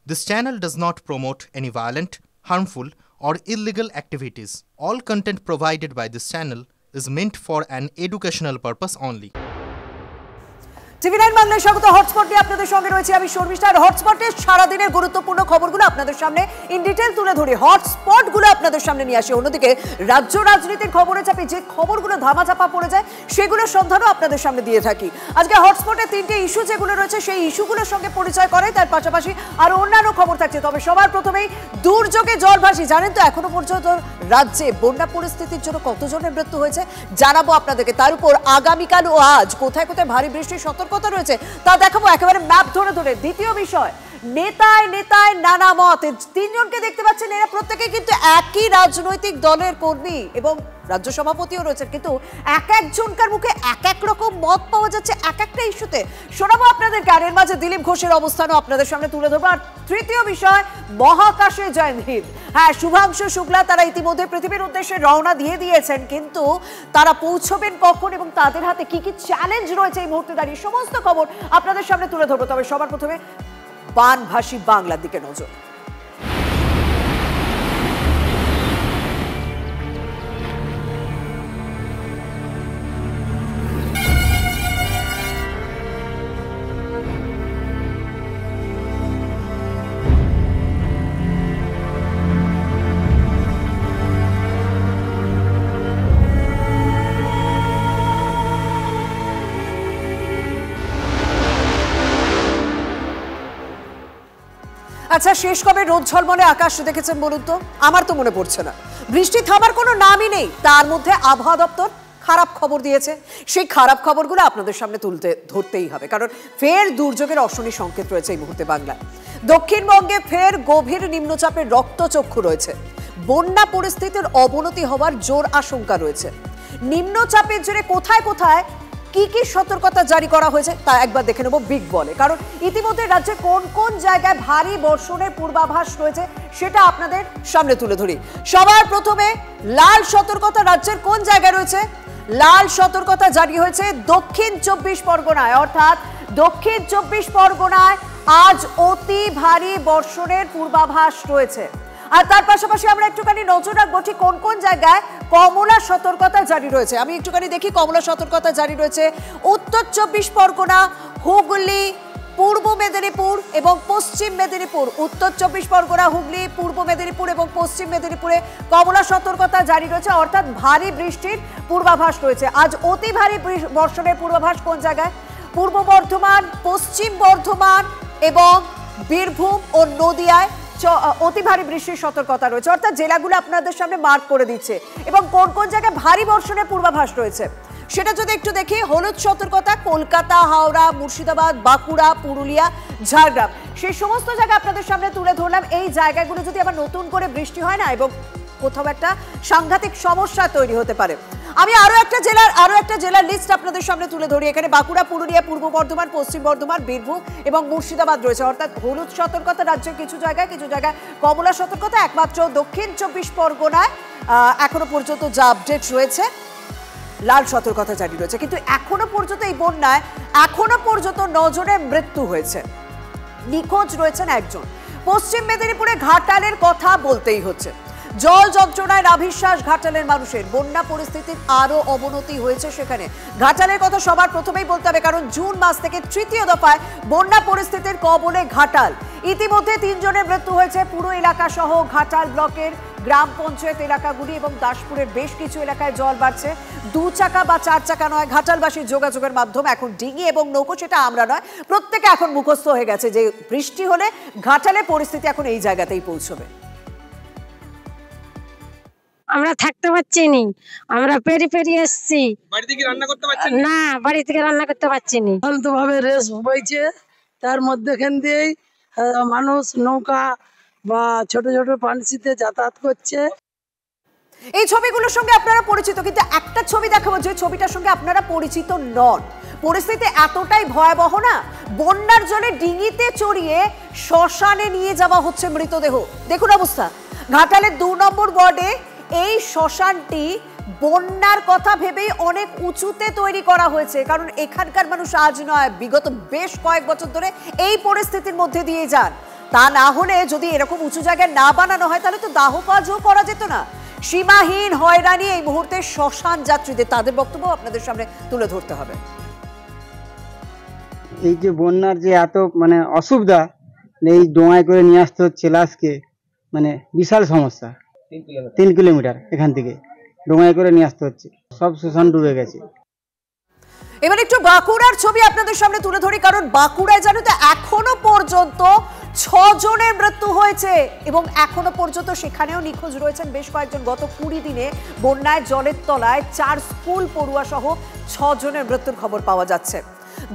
This channel does not promote any violent, harmful, or illegal activities. All content provided by this channel is meant for an educational purpose only. টিভি9 বাংলায় স্বাগত। Hotspot নিয়ে আপনাদের সঙ্গে রয়েছে আমি শর্মিষ্ঠা। আর হটস্পটের সারাদিনের গুরুত্বপূর্ণ খবরগুলো আপনাদের সামনে ইন ডিটেল তুলে ধরি, হটস্পটগুলো আপনাদের সামনে নিয়ে আসি। অন্যদিকে রাজ্য রাজনীতির খবরে চাপে যে খবরগুলো ধামাচাপা পড়ে যায় সেগুলোর সন্ধানও আপনাদের সামনে দিয়ে থাকি। আজকে হটস্পটে 3টে ইস্যু যেগুলো রয়েছে সেই ইস্যুগুলোর সঙ্গে পরিচয় করে, তার পাশাপাশি আরও অন্যান্য খবর থাকছে। তবে সবার প্রথমেই দুর্যোগে জলভাসী। জানেন তো এখনো পর্যন্ত রাজ্যে বন্যা পরিস্থিতির জন্য কতজনের মৃত্যু হয়েছে জানাবো আপনাদেরকে। তার উপর আগামীকাল ও আজ কোথায় কোথায় ভারী বৃষ্টির সতর্কতা রয়েছে তা দেখাবো একেবারে ম্যাপ ধরে ধরে। দ্বিতীয় বিষয়, নেতায় নেতায় নানা মত। তিনজনকে দেখতে পাচ্ছেন, এরা প্রত্যেকে কিন্তু একই রাজনৈতিক দলের কর্মী এবং রাজ্য সভাপতিও রয়েছেন, কিন্তু এক একজনকার মুখে এক এক রকম মত পাওয়া যাচ্ছে এক একটা ইস্যুতে। শোনাবো আপনাদের গানের মাঝে দিলীপ ঘোষের অবস্থানও আপনাদের সামনে তুলে ধরবো। আর তৃতীয় বিষয়, মহাকাশে জয় হিন্দ। হ্যাঁ, শুভাংশু শুক্লা তারা ইতিমধ্যে পৃথিবীর উদ্দেশ্যে রওনা দিয়ে দিয়েছেন, কিন্তু তারা পৌঁছবেন কখন এবং তাদের হাতে কি কি চ্যালেঞ্জ রয়েছে এই মুহূর্তে দাঁড়িয়ে সমস্ত খবর আপনাদের সামনে তুলে ধরবো। তবে সবার প্রথমে বানভাসী বাংলার দিকে নজর। আচ্ছা, শেষ কবে রোদ ঝলমলে আকাশ দেখেছেন বলুন তো? আমার তো মনে পড়ছে না। বৃষ্টি থামার কোনো নামই নেই, তার মধ্যে আবহাওয়া দপ্তর খারাপ খবর দিয়েছে। সেই খারাপ খবরগুলো আপনাদের সামনে ধরতেই হবে, কারণ ফের দুর্যোগের অশনি সংকেত রয়েছে এই মুহূর্তে বাংলায়। দক্ষিণবঙ্গে ফের গভীর নিম্নচাপের রক্তচক্ষু রয়েছে। বন্যা পরিস্থিতির অবনতি হওয়ার জোর আশঙ্কা রয়েছে। নিম্নচাপের জেরে কোথায় কোথায় কি কি সতর্কতা জারি করা হয়েছে তা একবার দেখে নেব বিগ বলে। কারণ ইতিমধ্যে রাজ্যে কোন কোন জায়গায় ভারী বর্ষণের পূর্বাভাস রয়েছে সেটা আপনাদের সামনে তুলে ধরি। সবার প্রথমে লাল সতর্কতা রাজ্যের কোন জায়গায় রয়েছে? লাল সতর্কতা জারি হয়েছে দক্ষিণ 24 পরগনায়, অর্থাৎ দক্ষিণ 24 পরগনায় আজ অতি ভারী বর্ষণের পূর্বাভাস রয়েছে। আর তার পাশাপাশি আমরা একটুখানি নজর রাখবো ঠিক কোন কোন জায়গায় কমলা সতর্কতা জারি রয়েছে। আমি একটুখানি দেখি কমলা সতর্কতা জারি রয়েছে উত্তর 24 পরগনা, হুগলি, পূর্ব মেদিনীপুর এবং পশ্চিম মেদিনীপুর। উত্তর 24 পরগনা, হুগলি, পূর্ব মেদিনীপুর এবং পশ্চিম মেদিনীপুরে কমলা সতর্কতা জারি রয়েছে, অর্থাৎ ভারী বৃষ্টির পূর্বাভাস রয়েছে। আজ অতি ভারী বর্ষণের পূর্বাভাস কোন জায়গায়? পূর্ব বর্ধমান, পশ্চিম বর্ধমান এবং বীরভূম ও নদিয়ায় অতি ভারী বৃষ্টির সতর্কতা রয়েছে, অর্থাৎ জেলাগুলো আপনাদের সামনে মার্ক করে দিচ্ছে। এবং কোন কোন জায়গায় ভারী বর্ষণের পূর্বাভাস রয়েছে সেটা যদি একটু দেখি, হলুদ সতর্কতা কলকাতা, হাওড়া, মুর্শিদাবাদ, বাঁকুড়া, পুরুলিয়া, ঝাড়গ্রাম। সেই সমস্ত জায়গা আপনাদের সামনে তুলে ধরলাম। এই জায়গাগুলো যদি আবার নতুন করে বৃষ্টি হয় না এবং কোথাও একটা সাংঘাতিক সমস্যা তৈরি হতে পারে। আমি আরো একটা জেলার লিস্ট আপনাদের সামনে তুলে ধরি। এখানে বাঁকুড়া, পুরুলিয়া, পূর্ব বর্ধমান, পশ্চিম বর্ধমান, বীরভূম এবং মুর্শিদাবাদ রয়েছে, অর্থাৎ হলুদ সতর্কতা রাজ্যের কিছু জায়গায় কমলা সতর্কতা। একমাত্র দক্ষিণ 24 পরগনায় এখনো পর্যন্ত যা আপডেট রয়েছে লাল সতর্কতা জারি রয়েছে। কিন্তু এখনো পর্যন্ত এই বন্যায় এখনো পর্যন্ত 9 জনের মৃত্যু হয়েছে, নিখোঁজ রয়েছেন একজন। পশ্চিম মেদিনীপুরে ঘাটালের কথা বলতেই হচ্ছে। জল যন্ত্রণায় নাভিশ্বাস ঘাটালের মানুষের। বন্যা পরিস্থিতির আরো অবনতি হয়েছে সেখানে। ঘাটালের কথা সবার প্রথমেই বলতে হবে, কারণ জুন মাস থেকে তৃতীয় দফায় বন্যা পরিস্থিতির কবলে ঘাটাল। ইতিমধ্যে 3 জনের মৃত্যু হয়েছে। পুরো এলাকা সহ ঘাটাল ব্লকের গ্রাম পঞ্চায়েত এলাকাগুলি এবং দাসপুরের বেশ কিছু এলাকায় জল বাড়ছে। 2 চাকা বা 4 চাকা নয়, ঘাটালবাসীর যোগাযোগের মাধ্যম এখন ডিঙি এবং নৌকো, সেটা আমরা নয়, প্রত্যেকে এখন মুখস্থ হয়ে গেছে যে বৃষ্টি হলে ঘাটালের পরিস্থিতি এখন এই জায়গাতেই পৌঁছবে। আমরা থাকতে পারছি নি, আমরা পেরিয়ে এসছি। বাড়ি থেকে রান্না করতে পারছেন না? বাড়ি থেকে রান্না করতে পারছি নি। ভাবে রেস বইছে, তার মধ্যেখান দিয়েই মানুষ নৌকা বা ছোট ছোট পানসিতে যাতায়াত করছে। এই ছবিগুলোর সঙ্গে আপনারা পরিচিত, কিন্তু একটা ছবি দেখাবো যে ছবিটার সঙ্গে আপনারা পরিচিত নন। পরিস্থিতি এতটাই ভয়াবহ না, বন্যার জলে ডিঙিতে চড়িয়ে শ্মশানে নিয়ে যাওয়া হচ্ছে মৃতদেহ। দেখুন অবস্থা। ঘাটালের 2 নম্বর ওয়ার্ডে এই শ্মশানটি বন্যার কথা ভেবেই অনেক উঁচুতে তৈরি করা হয়েছে, কারণ এখানকার মানুষ আজ নয় বিগত বেশ কয়েক বছর ধরে এই পরিস্থিতির মধ্যে দিয়ে যান। তা না হলে যদি এরকম উঁচু জায়গায় না বানানো হয় তাহলে তো দাহ কাজও করা যেত না। সীমাহীন হয়রানি এই মুহূর্তে শ্মশান যাত্রীদের, তাদের বক্তব্য আপনাদের সামনে তুলে ধরতে হবে। এই যে বন্যার যে এত মানে অসুবিধা, এই ডোঙায় করে নিয়ে আসতে হচ্ছে লাশকে, মানে বিশাল সমস্যা। 3 কিলোমিটার এখান থেকে ডোঙায় করে নিয়ে আসতে হচ্ছে, সব শ্মশান ডুবে গেছে। এবার একটু বাঁকুড়ার ছবি আপনাদের সামনে তুলে ধরি, কারণ বাঁকুড়ায় জানো তো এখনো পর্যন্ত 6 জনের মৃত্যু হয়েছে এবং এখনো পর্যন্ত সেখানেও নিখোঁজ রয়েছেন বেশ কয়েকজন। গত 20 দিনে বন্যায় জলের তলায় 4 স্কুল পড়ুয়া সহ 6 জনের মৃত্যুর খবর পাওয়া যাচ্ছে।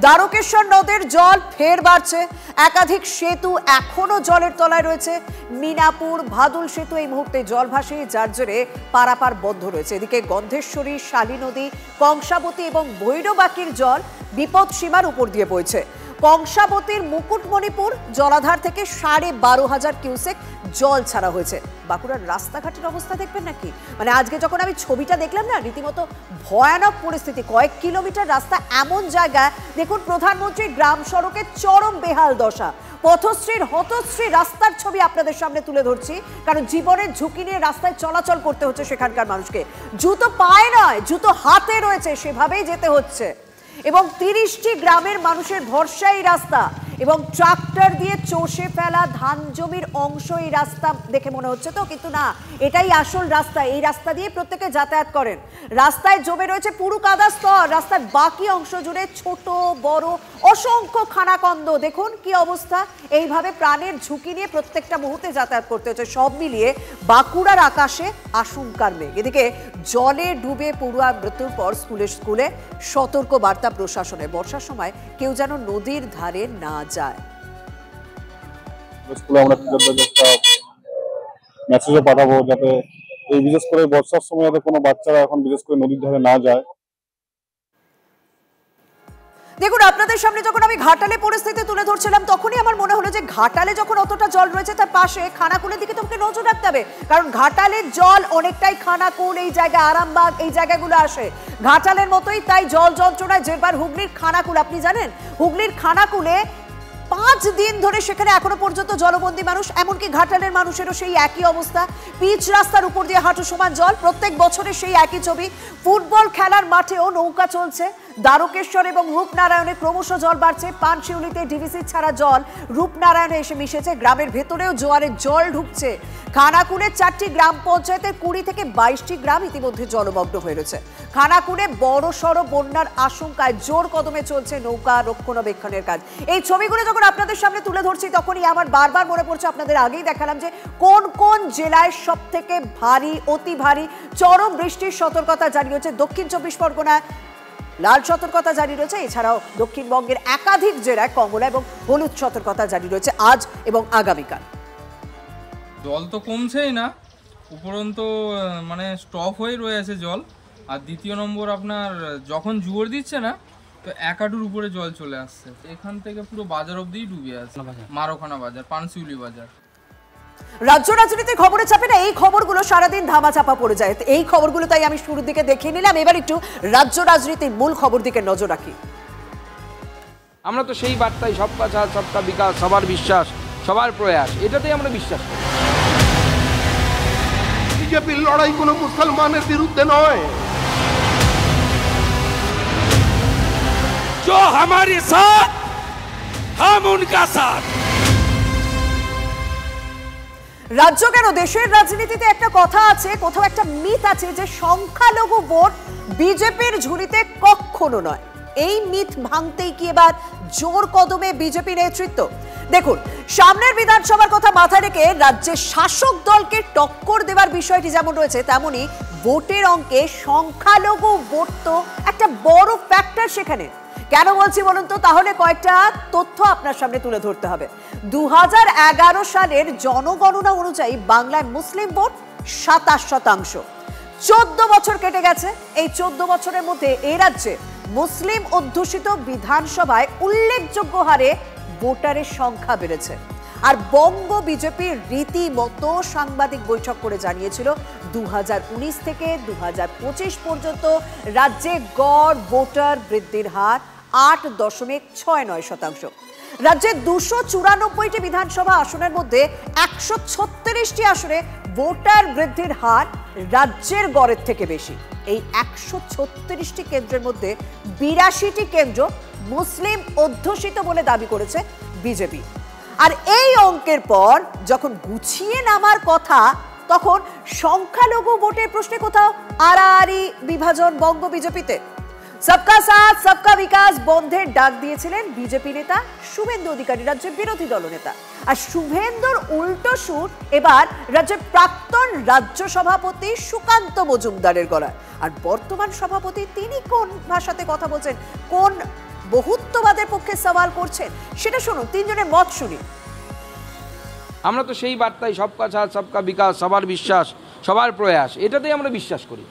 দ্বারকেশ্বর নদের জল ফের বাড়ছে, একাধিক সেতু এখনো জলের তলায় রয়েছে। মিনাপুর ভাদুল সেতু এই মুহূর্তে জল ভাসে, যার জেরে পারাপার বন্ধ রয়েছে। এদিকে গন্ধেশ্বরী, শালী নদী, কংসাবতী এবং ভৈরবাকির জল বিপদ সীমার উপর দিয়ে বইছে। কংসাবতীর মুকুটমণিপুর জলাধার থেকে 12,500 কিউসেক জল ছাড়া হয়েছে। বাঁকুড়ার রাস্তাঘাটের অবস্থা দেখবেন নাকি, মানে আজকে যখন আমি ছবিটা দেখলাম না, রীতিমতো ভয়ানক পরিস্থিতি। কয়েক কিলোমিটার রাস্তা এমন জায়গায় দেখুন প্রধানমন্ত্রীর গ্রাম সড়কের চরম বেহাল দশা। পথশ্রীর হতশ্রী রাস্তার ছবি আপনাদের সামনে তুলে ধরছি, কারণ জীবনের ঝুঁকি নিয়ে রাস্তায় চলাচল করতে হচ্ছে সেখানকার মানুষকে। জুতো পায়ে নয়, জুতো হাতে রয়েছে, সেভাবেই যেতে হচ্ছে। এবং 30টি গ্রামের মানুষের ভরসা এই রাস্তা, এবং ট্রাক্টর দিয়ে চষে ফেলা ধান জমির অংশ এই রাস্তা দেখে মনে হচ্ছে তো, কিন্তু না, এটাই আসল রাস্তা। এই রাস্তা দিয়ে প্রত্যেকে যাতায়াত করেন। রাস্তায় জমে রয়েছে পুরু কাদা স্তর, রাস্তার বাকি অংশ জুড়ে ছোট বড় অসংখ্য খানাকন্দ। দেখুন কি অবস্থা, এইভাবে প্রাণের ঝুঁকি নিয়ে প্রত্যেকটা মুহূর্তে যাতায়াত করতে হচ্ছে। সব মিলিয়ে বাঁকুড়ার আকাশে আশঙ্কার মেঘ। এদিকে জলে ডুবে পড়ুয়া মৃত্যুর পর স্কুলে সতর্ক বার্তা প্রশাসনের। বর্ষার সময় কেউ যেন নদীর ধারে না যায়। স্কুলে আমরা টিচারদের একটা মেসেজও পাঠাবো, যাতে এই বিশেষ করে বর্ষার সময় যাতে কোনো বাচ্চারা এখন বিশেষ করে নদীর ধারে না যায়। দেখুন আপনাদের সামনে যখন আমি ঘাটালে পরিস্থিতি তুলে ধরছিলাম, তখনই আমার মনে হলো যে ঘাটালে যখন অতটা জল রয়েছে, তার পাশে খানাকুলের দিকে তোমাকে নজর রাখতে হবে, কারণ ঘাটালের জল অনেকটাই খানাকুল, এই জায়গায় আরামবাগ, এই জায়গাগুলো আসে ঘাটালের মতোই। তাই জল যন্ত্রণায় যেবার হুগলির খানাকুল, আপনি জানেন হুগলির খানাকুলে 5 দিন ধরে সেখানে এখনো পর্যন্ত জলবন্দী মানুষ। এমনকি ঘাটালের মানুষেরও সেই একই অবস্থা, পিচ রাস্তার উপর দিয়ে হাঁটু সমান জল। প্রত্যেক বছরের সেই একই ছবি। ফুটবল খেলার মাঠেও নৌকা চলছে। দ্বারকেশ্বর এবং রূপনারায়ণে ক্রমশ জল বাড়ছে। পানশিউলিতে ডিভিসি ছাড়া জল রূপনারায়ণে এসে মিশেছে। গ্রামের ভেতরেও জোয়ারের জল ঢুকছে। খানাকুলের 4টি গ্রাম পঞ্চায়েতের 20 থেকে 22টি গ্রাম ইতিমধ্যে জলমগ্ন হয়ে রয়েছে। খানাকুলে বড় সড় বন্যার আশঙ্কায় জোর কদমে চলছে নৌকা রক্ষণাবেক্ষণের কাজ। এই ছবিগুলো যখন আপনাদের সামনে তুলে ধরছি, তখনই আমার বারবার মনে পড়ছে, আপনাদের আগেই দেখালাম যে কোন কোন জেলায় সব থেকে ভারী, অতি ভারী, চরম বৃষ্টির সতর্কতা জারি হয়েছে। দক্ষিণ 24 পরগনায় লাল সতর্কতা জারি রয়েছে। এছাড়াও দক্ষিণবঙ্গের একাধিক জেলায় কমলা এবং হলুদ সতর্কতা জারি রয়েছে আজ এবং আগামীকাল। জল তো কমছেই না, উপরন্তু মানে স্টপ হয়ে রয়েছে জল। আর দ্বিতীয় নম্বর আপনার যখন জোর দিচ্ছে না, তো 1 হাঁটুর উপরে জল চলে আসছে। এখান থেকে পুরো বাজার অবধিই ডুবে আছে, মারোখানা বাজার, পানশিউলি বাজার। রাজ্য রাজনীতির খবরের চাপে না এই খবরগুলো সারাদিন ধামাচাপা পড়ে যায়। এই খবরগুলো তাই আমি শুরুর দিকে দেখিয়ে নিলাম। এবার একটু রাজ্য রাজনীতির মূল খবর দিকে নজর রাখি। আমরা তো সেই বার্তায় সবকা সাথ সবকা বিকাশ, সবার বিশ্বাস, সবার প্রয়াস, এটাতেই আমরা বিশ্বাস করি। বিজেপির লড়াই কোনো মুসলমানের বিরুদ্ধে নয়। जो हमारे साथ हम उनका साथ। রাজ্য কেন, দেশের রাজনীতিতে একটা কথা আছে, কোথাও একটা মিথ আছে যে সংখ্যালঘু ভোট বিজেপির ঝুলিতে কখনো নয়। এই মিথ ভাঙতেই কি এবার জোর কদমে বিজেপি নেতৃত্ব? দেখুন, সামনের বিধানসভার কথা মাথায় রেখে রাজ্যের শাসক দলকে টক্কর দেওয়ার বিষয়টি যেমন রয়েছে, তেমনি ভোটের অঙ্কে সংখ্যালঘু ভোট তো একটা বড় ফ্যাক্টর সেখানে। কেন বলছি বলুন তো? তাহলে কয়েকটা তথ্য আপনার সামনে তুলে ধরতে হবে। 2011 সালের জনগণনা অনুযায়ী বাংলায় মুসলিম ভোট 27%। 14 বছর কেটে গেছে। এই 14 বছরের মধ্যে এই রাজ্যে মুসলিম অধ্যুষিত বিধানসভায় উল্লেখযোগ্য হারে ভোটারের সংখ্যা বেড়েছে। আর বঙ্গ বিজেপির রীতিমতো সাংবাদিক বৈঠক করে জানিয়েছিল 2019 থেকে 2025 পর্যন্ত রাজ্যে গড় ভোটার বৃদ্ধির হার 8.69%। রাজ্যের 294টি বিধানসভা আসনের মধ্যে 136টি আসনে ভোটার বৃদ্ধির হার রাজ্যের গড়ের থেকে বেশি। এই 136টি কেন্দ্রের মধ্যে 82টি কেন্দ্র মুসলিম অধ্যুষিত বলে দাবি করেছে বিজেপি। আর এই অঙ্কের পর যখন গুছিয়ে নামার কথা, তখন সংখ্যালঘু ভোটের প্রশ্নে কোথাও আড়াআড়ি বিভাজন বঙ্গ বিজেপিতে। সবকা সাথ সবকা বিকাশ বন্ধের ডাক দিয়েছিলেন বিজেপি নেতা শুভেন্দু অধিকারী, রাজ্যের বিরোধী দলনেতা। আর শুভেন্দুর উল্টো সুর এবার রাজ্যের প্রাক্তন রাজ্য সভাপতি সুকান্ত মজুমদারের গলায়। আর বর্তমান সভাপতি তিনি কোন ভাষাতে কথা বলছেন, কোন বহুত্ববাদের পক্ষে সওয়াল করছেন, সেটা শুনুন, তিনজনের মত শুনি। আমরা তো সেই বার্তায় সবকা সাথ সবকা বিকাশ, সবার বিশ্বাস, সবার প্রয়াস, এটাতেই আমরা বিশ্বাস করি।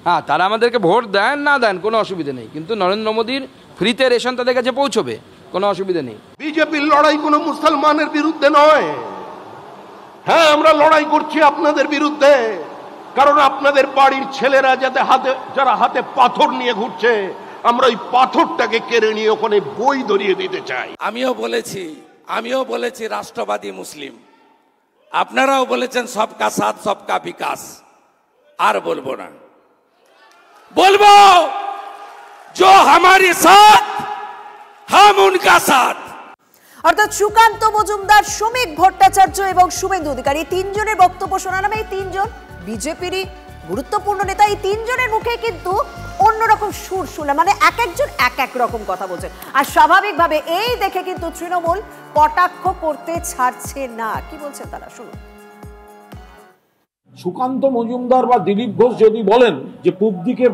হ্যাঁ, তারা আমাদেরকে ভোট দেন না দেন কোনো অসুবিধা নেই, কিন্তু নরেন্দ্র মোদীর ফ্রিতে রেশন তাদের কাছে পৌঁছবে, কোনো অসুবিধা নেই। বিজেপির লড়াই কোনো মুসলমানের বিরুদ্ধে নয়। হ্যাঁ, আমরা লড়াই করছি আপনাদের বিরুদ্ধে, কারণ আপনাদের বাড়ির ছেলেরা যারা হাতে পাথর নিয়ে ঘুরছে, আমরা ওই পাথরটাকে কেড়ে নিয়ে ওখানে বই ধরিয়ে দিতে চাই। আমিও বলেছি রাষ্ট্রবাদী মুসলিম, আপনারাও বলেছেন সবকা সাথ সবকা বিকাশ। আর বলবো না, বলবো जो हमारे साथ हम उनका साथ। অর্থাৎ সুকান্ত মজুমদার, শ্রমিক ভট্টাচার্য এবং শুভেন্দু অধিকারী তিনজনের বক্তব্য শোনালাম। এই তিনজন বিজেপিরই গুরুত্বপূর্ণ নেতা। এই তিনজনের মুখে কিন্তু অন্যরকম সুর শুনলাম, মানে এক একজন এক এক রকম কথা বলছেন। আর স্বাভাবিকভাবে এই দেখে কিন্তু তৃণমূল কটাক্ষ করতে ছাড়ছে না। কি বলছেন তারা, শুনুন। সুকান্ত মজুমদার বা দিলীপ ঘোষ যদি বলেন যে পূব দিকে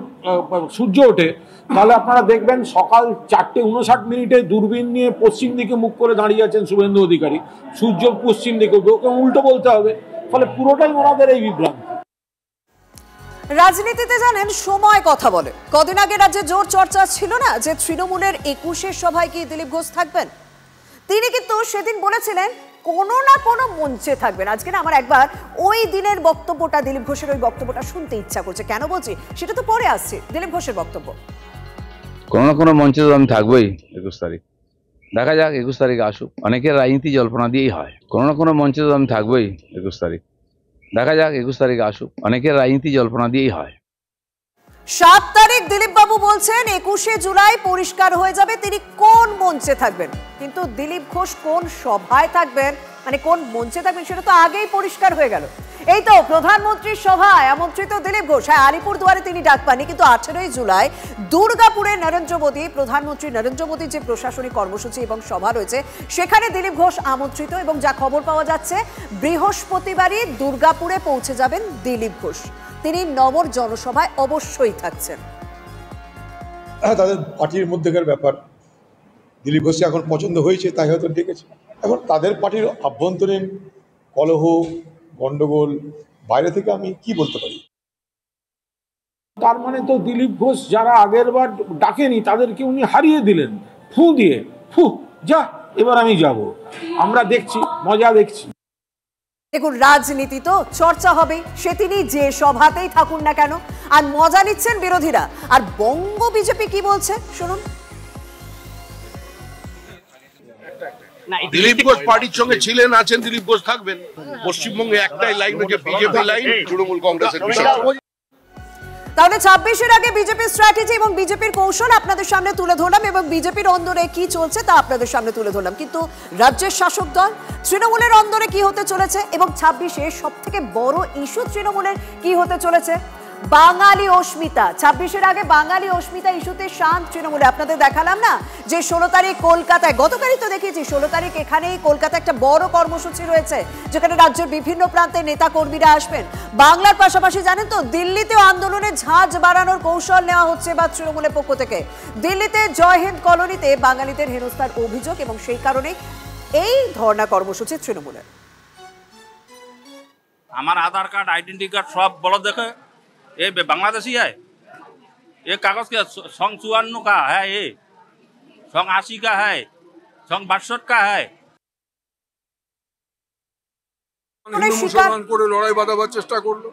সূর্য ওঠে, তাহলে আপনারা দেখবেন সকাল 4:59 দূরবীন নিয়ে পশ্চিম দিকে মুখ করে দাঁড়িয়ে আছেন শুভেন্দু অধিকারী। সূর্য পশ্চিম দিকে, ওকে উল্টো বলতে হবে। ফলে পুরোটাই ওনাদের এই বিভ্রান্তি। রাজনীতিতে জানেন সময় কথা বলে। কদিন আগে রাজ্যে জোর চর্চা ছিল না যে তৃণমূলের 21 সভায় কি দিলীপ ঘোষ থাকবেন। তিনি কিন্তু সেদিন বলেছিলেন কোনো না কোনো মঞ্চে থাকবেন। আজকে না আমার একবার ওই দিনের বক্তব্যটা, দিলীপ ঘোষের ওই বক্তব্যটা শুনতে ইচ্ছা করছে। কেন বলছি সেটা তো পরে আসছে। দিলীপ ঘোষের বক্তব্য। কোনো না কোনো মঞ্চে তো আমি থাকবোই 21 তারিখ। দেখা যাক 21 তারিখ আসুক। অনেকের রাজনীতি জল্পনা দিয়েই হয়। কোনো না কোনো মঞ্চে তো আমি থাকবোই 21 তারিখ। দেখা যাক 21 তারিখ আসুক। অনেকের রাজনীতি জল্পনা দিয়েই হয়। 7 তারিখ দিলীপ বাবু বলছেন 21শে জুলাই পরিষ্কার হয়ে যাবে তিনি কোন মঞ্চে থাকবেন। কিন্তু দিলীপ ঘোষ কোন সভায় থাকবেন, মানে কোন মঞ্চে থাকবেন, সেটা তো আগেই পরিষ্কার হয়ে গেল। এই তো প্রধানমন্ত্রীর সভায় আমন্ত্রিত দিলীপ ঘোষ। হ্যাঁ, আলিপুরদুয়ারে তিনি ডাক পাননি, কিন্তু 18ই জুলাই দুর্গাপুরে নরেন্দ্র মোদী, প্রধানমন্ত্রী নরেন্দ্র মোদীর যে প্রশাসনিক কর্মসূচি এবং সভা রয়েছে, সেখানে দিলীপ ঘোষ আমন্ত্রিত। এবং যা খবর পাওয়া যাচ্ছে, বৃহস্পতিবারই দুর্গাপুরে পৌঁছে যাবেন দিলীপ ঘোষ। তিনি নগর জনসভায় অবশ্যই থাকছেন। তাদের পার্টির মধ্যেকার ব্যাপার, দিলীপ ঘোষকে এখন পছন্দ হয়েছে তাই হয়তো ডেকেছে। এখন তাদের পার্টির আভ্যন্তরীণ কলহ গন্ডগোল, বাইরে থেকে আমি কি বলতে পারি। তার মানে তো দিলীপ ঘোষ যারা আগের বার ডাকেনি তাদেরকে উনি হারিয়ে দিলেন ফু দিয়ে। যা, এবার আমি যাব। আমরা দেখছি, মজা দেখছি। দেখুন, রাজনীতি তো চর্চা হবে, সে তিনি যে সভাতেই থাকুন না কেন। আর মজা নিচ্ছেন বিরোধীরা। আর বঙ্গ বিজেপি কি বলছে শুনুন। দিলীপ ঘোষ পার্টির সঙ্গে ছিলেন, আছেন, দিলীপ ঘোষ থাকবেন। পশ্চিমবঙ্গে একটাই লাইন হচ্ছে বিজেপি লাইন, তৃণমূল কংগ্রেসের বিষয়। তাহলে 26-এর আগে বিজেপির স্ট্র্যাটেজি এবং বিজেপির কৌশল আপনাদের সামনে তুলে ধরলাম, এবং বিজেপির অন্দরে কি চলছে তা আপনাদের সামনে তুলে ধরলাম। কিন্তু রাজ্যের শাসক দল তৃণমূলের অন্দরে কি হতে চলেছে, এবং 26-এ সব থেকে বড় ইস্যু তৃণমূলের কি হতে চলেছে, বাঙালি অস্মিতা। 26-এর আগে বাঙালি অস্মিতা ইস্যুতে শান্ত তৃণমূলে। আপনাদের দেখালাম না যে 16 তারিখ কলকাতায়, গতকালই তো দেখিয়েছি, 16 তারিখ এখানেই কলকাতায় একটা বড় কর্মসূচি রয়েছে, যেখানে রাজ্যের বিভিন্ন প্রান্তে নেতা কর্মীরা আসবেন। বাংলার পাশাপাশি জানেন তো দিল্লিতেও আন্দোলনের ঝাঁজ বাড়ানোর কৌশল নেওয়া হচ্ছে বা তৃণমূলের পক্ষ থেকে। দিল্লিতে জয় হিন্দ কলোনিতে বাঙালিদের হেনস্থার অভিযোগ, এবং সেই কারণে এই ধর্ণা কর্মসূচি তৃণমূলের। আমার आधार कार्ड आइडेंटिटी कार्ड सब बोलो देखे ये बांग्लादेशी है, ये कागज के संग 54 का है, ये संग 80 का है, संग 62 का है। হিন্দু মুসলমান করে লড়াই বাঁধাবার চেষ্টা করলো।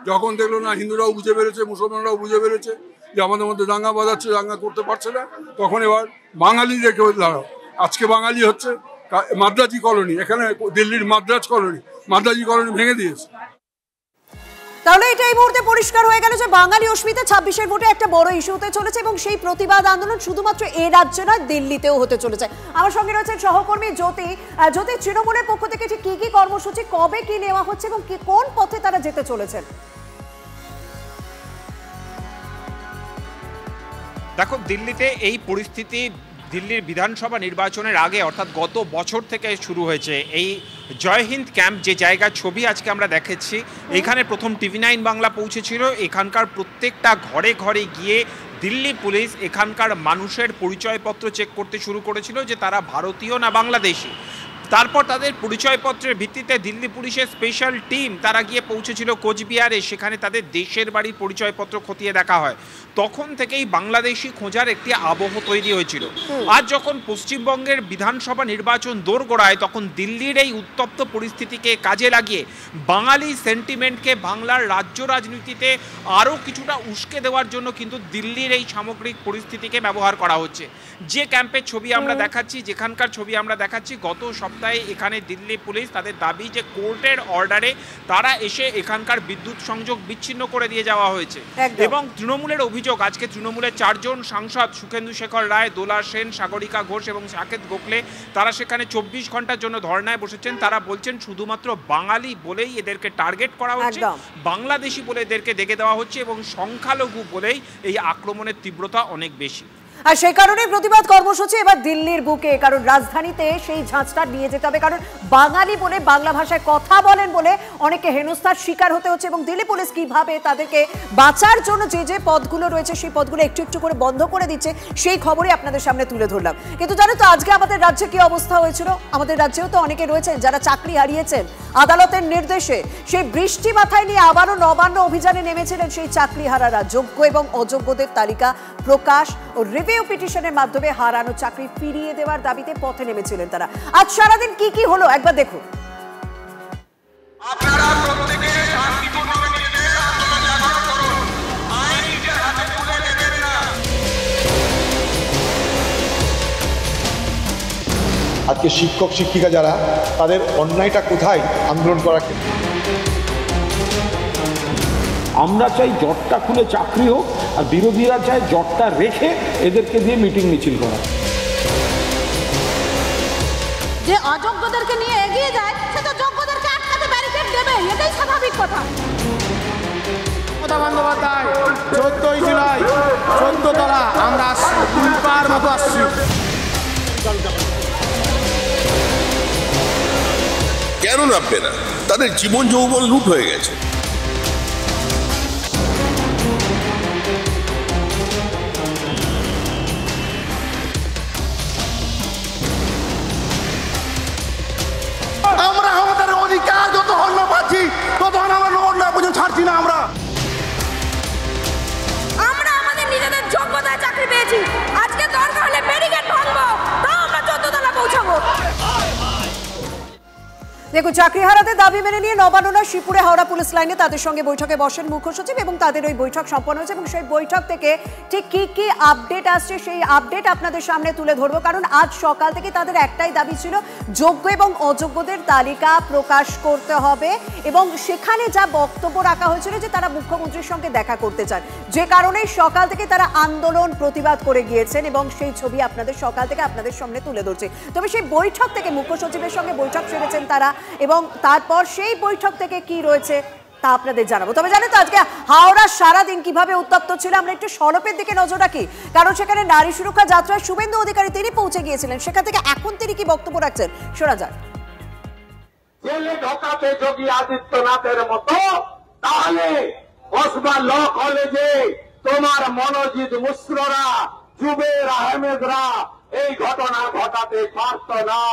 যখন দেখলো না হিন্দুরাও বুঝে পেরেছে, মুসলমানরাও বুঝে পেরেছে যে আমাদের মধ্যে দাঙ্গা বাঁধাচ্ছে, দাঙ্গা করতে পারছে না, তখন এবার বাঙালিদেরকে লড়াও। আজকে বাঙালি হচ্ছে মাদ্রাজি কলোনি, এখানে দিল্লির মাদ্রাজ কলোনি, মাদ্রাজি কলোনি ভেঙে দিয়েছে। তাহলে এটা এই মুহূর্তে পরিষ্কার হয়ে গেল যে বাঙালি অস্মিতা 26-এর ভোটে একটা বড় ইস্যু হতে চলেছে এবং সেই প্রতিবাদ আন্দোলন শুধুমাত্র এই রাজ্যে নয়, দিল্লিতেও হতে চলেছে। আমার সঙ্গে রয়েছেন সহকর্মী জ্যোতি। জ্যোতি, তৃণমূলের পক্ষ থেকে ঠিক কি কি কর্মসূচি, কবে কি নেওয়া হচ্ছে এবং কোন পথে তারা যেতে চলেছেন? দেখো, দিল্লিতে এই পরিস্থিতি দিল্লির বিধানসভা নির্বাচনের আগে অর্থাৎ গত বছর থেকে শুরু হয়েছে। এই জয় হিন্দ ক্যাম্প যে জায়গার ছবি আজকে আমরা দেখেছি, এখানে প্রথম TV9 বাংলা পৌঁছেছিল। এখানকার প্রত্যেকটা ঘরে ঘরে গিয়ে দিল্লি পুলিশ এখানকার মানুষের পরিচয়পত্র চেক করতে শুরু করেছিল যে তারা ভারতীয় না বাংলাদেশি। তারপর তাদের পরিচয়পত্রের ভিত্তিতে দিল্লি পুলিশের স্পেশাল টিম তারা গিয়ে পৌঁছেছিল কোচবিহারে, সেখানে তাদের দেশের বাড়ির পরিচয়পত্র খতিয়ে দেখা হয়। তখন থেকেই বাংলাদেশি খোঁজার একটি আবহ তৈরি হয়েছিল। আজ যখন পশ্চিমবঙ্গের বিধানসভা নির্বাচন দোরগোড়ায়, তখন দিল্লির এই উত্তপ্ত পরিস্থিতিকে কাজে লাগিয়ে বাঙালি সেন্টিমেন্টকে বাংলার রাজ্য রাজনীতিতে আরও কিছুটা উস্কে দেওয়ার জন্য কিন্তু দিল্লির এই সামগ্রিক পরিস্থিতিকে ব্যবহার করা হচ্ছে। যে ক্যাম্পের ছবি আমরা দেখাচ্ছি, যেখানকার ছবি আমরা দেখাচ্ছি, গত সপ্তাহে এখানে দিল্লি পুলিশ তাদের দাবি যে কোর্টের অর্ডারে তারা এসে এখানকার বিদ্যুৎ সংযোগ বিচ্ছিন্ন করে দিয়ে যাওয়া হয়েছে। এবং তৃণমূলের অভিযোগ, আজকে তৃণমূলের 4 জন সাংসদ শুভেন্দু শেখর রায়, দোলা সেন, সাগরিকা ঘোষ এবং সাকেত গোখলে তারা সেখানে 24 ঘন্টার জন্য ধর্নায় বসেছেন। তারা বলছেন শুধুমাত্র বাঙালি বলেই এদেরকে টার্গেট করা হচ্ছে, বাংলাদেশি বলে এদেরকে দেখে দেওয়া হচ্ছে এবং সংখ্যালঘু বলেই এই আক্রমণের তীব্রতা অনেক বেশি। আর সেই কারণে প্রতিবাদ কর্মসূচি এবার দিল্লির বুকে, কারণ রাজধানীতে সেই ঝাঁচটা নিয়ে যেতে হবে। কারণ বাঙালি বলে, বাংলা ভাষায় কথা বলেন বলে অনেকে হেনস্থার শিকার হতে হচ্ছে এবং দিল্লি পুলিশ কিভাবে তাদেরকে বাঁচার জন্য যে যে পথগুলো রয়েছে সেই পথগুলো একটু একটু করে বন্ধ করে দিচ্ছে, সেই খবরই আপনাদের সামনে তুলে ধরলাম। কিন্তু জানো তো আজকে আমাদের রাজ্যে কি অবস্থা হয়েছিল? আমাদের রাজ্যেও তো অনেকে রয়েছেন যারা চাকরি হারিয়েছেন আদালতের নির্দেশে। সেই বৃষ্টি মাথায় নিয়ে আবারও নবান্ন অভিযানে নেমেছিলেন সেই চাকরিহারারা। যোগ্য এবং অযোগ্যদের তালিকা প্রকাশ ও রিভিউ পিটিশনের মাধ্যমে হারানো চাকরি ফিরিয়ে দেওয়ার দাবিতে পথে নেমেছিলেন তারা। আজ সারাদিন কি কি হলো একবার দেখুন। আজকে শিক্ষক শিক্ষিকা যারা, তাদের অন্যায়টা কোথায় আন্দোলন করার ক্ষেত্রে? আমরা চাই জটটা খুলে চাকরি হোক, আর বিরোধীরা চায় জটটা রেখে এদেরকে দিয়ে মিটিং মিছিল করা। যে অযোগ্যদেরকে নিয়ে এগিয়ে যায় সে তো যোগ্যদেরকে আটকাতে ব্যারিকেড দেবে, এটাই স্বাভাবিক কথা। মমতা বন্দ্যোপাধ্যায় 14ই জুলাই 14 তলা আমরা আসছি, দুবার মতো আসছি। কেন নামবে না? তাদের জীবন যৌবন লুট হয়ে গেছে। আমরা আমাদের অধিকার যতক্ষণ না পাচ্ছি ততক্ষণ আমরা লড়না পর্যন্ত ছাড়ছি না। আমরা আমাদের নিজেদের যোগ্যতায় চাকরি পেয়েছি, আজকে দরকার হলে ব্যারিকেড ভাঙবো, তাও আমরা 14 তলা পৌঁছাবো। দেখুন, চাকরিহারাদের দাবি মেনে নিয়ে নবান্ন শিবপুরে হাওড়া পুলিশ লাইনে তাদের সঙ্গে বৈঠকে বসেন মুখ্য সচিব এবং তাদের ওই বৈঠক সম্পন্ন হয়েছে এবং সেই বৈঠক থেকে ঠিক কি কি আপডেট আসছে সেই আপডেট আপনাদের সামনে তুলে ধরবো। কারণ আজ সকাল থেকে তাদের একটাই দাবি ছিল, যোগ্য এবং অযোগ্যদের তালিকা প্রকাশ করতে হবে এবং সেখানে যা বক্তব্য রাখা হয়েছিল যে তারা মুখ্যমন্ত্রীর সঙ্গে দেখা করতে চান, যে কারণে সকাল থেকে তারা আন্দোলন প্রতিবাদ করে গিয়েছেন এবং সেই ছবি আপনাদের সকাল থেকে আপনাদের সামনে তুলে ধরছে। তবে সেই বৈঠক থেকে মুখ্য সচিবের সঙ্গে বৈঠক সেরেছেন তারা এবং তারপর সেই বৈঠক থেকে কি রয়েছে তা আপনাদের জানাবো। তবে জানেন তো আজকে হাওড়া সারাদিন কিভাবে উত্তপ্ত ছিল? আমরা একটু সড়কের দিকে নজর রাখি, কারণ সেখানে নারী সুরক্ষা যাত্রায় শুভেন্দু অধিকারী তিনি পৌঁছে গিয়েছিলেন। সেখান থেকে এখন তিনি কি বক্তব্য রাখছেন শোনা যাক। জেলে ঢোকাতে যোগী আদিত্যনাথের মতো তাহলে কসবা ল কলেজে তোমার মনোজিৎ মুসররা, জুবের আহমেদরা এই ঘটনা ঘটাতে পারত না।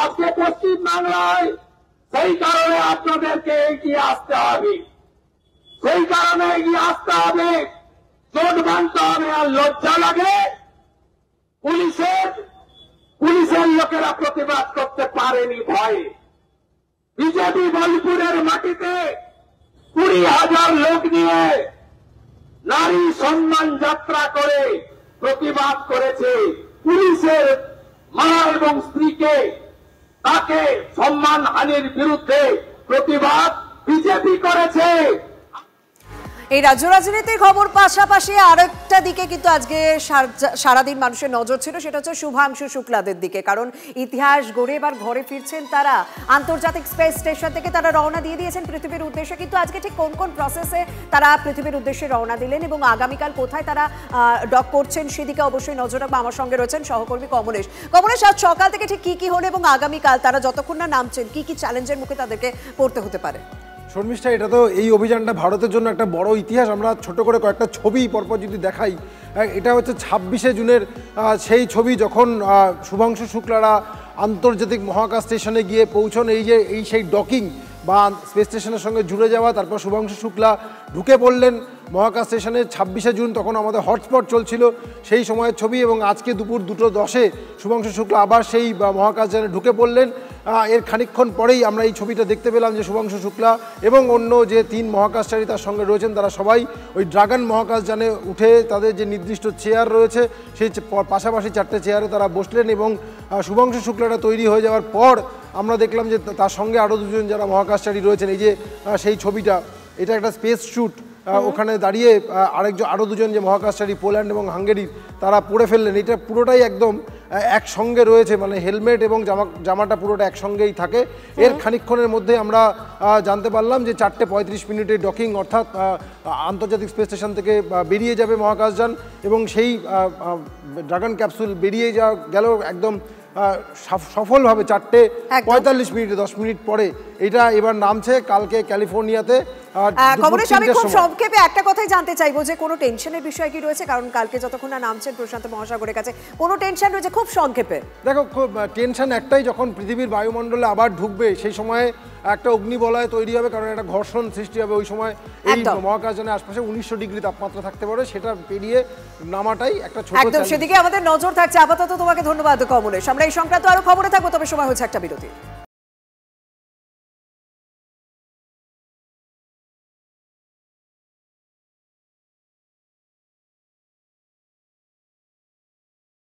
আজকে পশ্চিম বাংলায় সেই কারণে আপনাদেরকে এগিয়ে আসতে হবে, সেই কারণে এগিয়ে আসতে হবে, জোট বাঁধতে হবে। আর লজ্জা লাগে পুলিশের লোকেরা প্রতিবাদ করতে পারেনি ভয়ে। বিজেপি বোলপুরের মাটিতে 20,000 লোক নিয়ে নারী সম্মান যাত্রা করে প্রতিবাদ করেছে, পুলিশের মা এবং স্ত্রীকে তাকে সম্মানহানির বিরুদ্ধে প্রতিবাদ বিজেপি করেছে। এই রাজ্য রাজনীতির খবর পাশাপাশি আরেকটা দিকে কিন্তু আজকে সারাদিন মানুষের নজর ছিল, সেটা হচ্ছে শুভাংশু শুক্লাদের দিকে। কারণ ইতিহাস গড়ে এবার ঘরে ফিরছেন তারা। আন্তর্জাতিক স্পেস স্টেশন থেকে তারা রওনা দিয়ে দিয়েছেন পৃথিবীর উদ্দেশ্যে, কিন্তু আজকে ঠিক কোন কোন প্রসেসে তারা পৃথিবীর উদ্দেশ্যে রওনা দিলেন এবং আগামীকাল কোথায় তারা ডক করছেন সেদিকে অবশ্যই নজর রাখবো। আমার সঙ্গে রয়েছেন সহকর্মী কমলেশ। কমলেশ, আজ সকাল থেকে ঠিক কি কি হলো এবং আগামীকাল তারা যতক্ষণ না নামছেন কি কি চ্যালেঞ্জের মুখে তাদেরকে পড়তে হতে পারে? শর্মিষ্ঠা, এটা তো এই অভিযানটা ভারতের জন্য একটা বড় ইতিহাস। আমরা ছোট করে কয়েকটা ছবি পরপর যদি দেখাই, এটা হচ্ছে 26শে জুনের সেই ছবি যখন শুভাংশু শুক্লারা আন্তর্জাতিক মহাকাশ স্টেশনে গিয়ে পৌঁছন। এই সেই ডকিং বা স্পেস স্টেশনের সঙ্গে জুড়ে যাওয়া, তারপর শুভাংশু শুক্লা ঢুকে পড়লেন মহাকাশ স্টেশনে 26শে জুন, তখন আমাদের হটস্পট চলছিল সেই সময়ের ছবি। এবং আজকে দুপুর 2:10 শুভাংশু শুক্লা আবার সেই মহাকাশযানে ঢুকে পড়লেন। এর খানিকক্ষণ পরেই আমরা এই ছবিটা দেখতে পেলাম যে শুভাংশু শুক্লা এবং অন্য যে 3 মহাকাশচারী তার সঙ্গে রয়েছেন তারা সবাই ওই ড্রাগন মহাকাশযানে উঠে তাদের যে নির্দিষ্ট চেয়ার রয়েছে সেই পাশাপাশি 4টে চেয়ারে তারা বসলেন। এবং শুভাংশু শুক্লাটা তৈরি হয়ে যাওয়ার পর আমরা দেখলাম যে তার সঙ্গে আরও দুজন যারা মহাকাশচারী রয়েছেন, এই যে সেই ছবিটা, এটা একটা স্পেস শ্যুট। ওখানে দাঁড়িয়ে আরও দুজন যে মহাকাশচারী পোল্যান্ড এবং হাঙ্গেরির তারা পরে ফেললেন। এটা পুরোটাই একদম একসঙ্গে রয়েছে, মানে হেলমেট এবং জামাটা পুরোটা একসঙ্গেই থাকে। এর খানিকক্ষণের মধ্যে আমরা জানতে পারলাম যে 4:35 ডকিং, অর্থাৎ আন্তর্জাতিক স্পেস স্টেশন থেকে বেরিয়ে যাবে মহাকাশযান এবং সেই ড্রাগন ক্যাপসুল বেরিয়ে গেল একদম সফলভাবে 4:45 10 মিনিট পরে। এটা এবার নামছে কালকে ক্যালিফোর্নিয়াতে। আমি খুব সংক্ষেপে একটা কথাই জানতে চাইবো যে কোনো টেনশনের বিষয় কি রয়েছে? কারণ কালকে যতক্ষণ না নামছেন প্রশান্ত মহাসাগরের কাছে, কোনো টেনশন রয়েছে? খুব সংক্ষেপে। দেখো, খুব টেনশন একটাই, যখন পৃথিবীর বায়ুমণ্ডলে আবার ঢুকবে সেই সময় একটা অগ্নিবলয় তৈরি হবে, কারণ একটা ঘর্ষণ সৃষ্টি হবে। ওই সময় এই মহাকাশযানের আশপাশে 1900 ডিগ্রি তাপমাত্রা থাকতে পারে, সেটা পেরিয়ে নামাটাই একটা ছোট একদম সেদিকে আমাদের নজর থাকছে। আপাতত তোমাকে ধন্যবাদ কমলেশ। আমরা এই সংক্রান্ত আরো খবরে থাকবো, তবে সময় হচ্ছে একটা বিরতি।